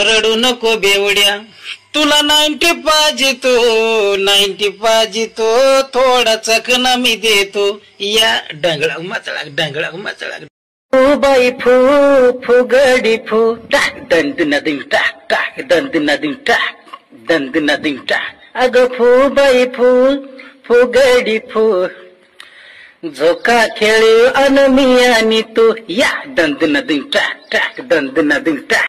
रडू नको बेवड्या, तुला 90 पाहिजे तो थोडा चकना मी देतो. या डंगळा मचळा फू बाई फू फुगडी फू टाक दंद नदीम टाक टाक दंद नदीम टाक दंद नदीम टाक. अगं फू बाई फू फुगडी फू झोका खेळू अन मी आणि तू. या दंद नदीम टाक टाक दंद नदीम टाक.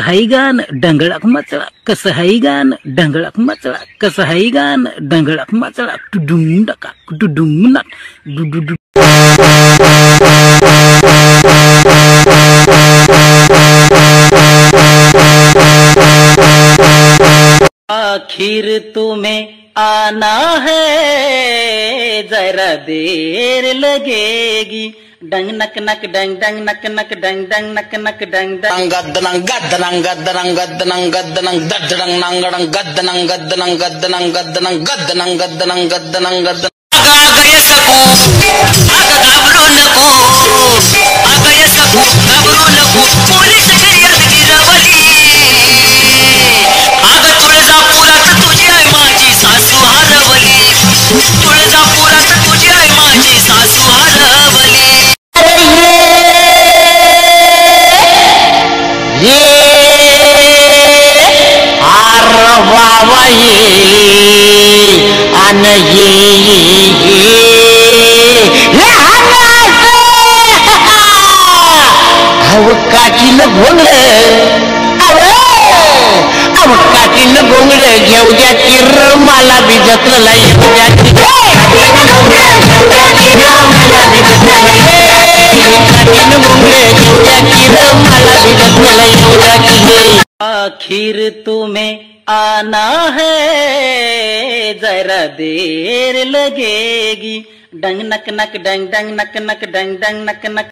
हैगान डंगळक मचळा कसं हैगान डंगळक मचळा कसं हैगान डंगळक मचळा टुडुम डका टुडुम नक डुडुडु. आखिर तुम्हें आना है जरा देर लगेगी. डंग नक नक डंग डंग नक नक डंग डंग नक नक डंग डंग गद्दनंग गद्दनंग गद्दनंग गद्दनंग गद्दनंग दडडंग नंगडंग गद्दनंग गद्दनंग गद्दनंग गद्दनंग गद्दनंग गद्दनंग गद्दनंग गद्दनंग. अगं ये सकू अगं घाबरू नको अगं ये सकू घाबरू नको पोलीस गिर्यात गिरवली. अगं तुळजापुरात तुझी आई माझी सासू हरवली. तुळजापुरात तुझी आई माझी सासू हरवली. काठीनं घोंगड घेऊ द्या किर मला बी जत्रेला येऊ द्या. आखिर तुम्हें आना है जरा देर लगेगी. डंग नक नक डंग डंग नक नक डंग डंग नक नक.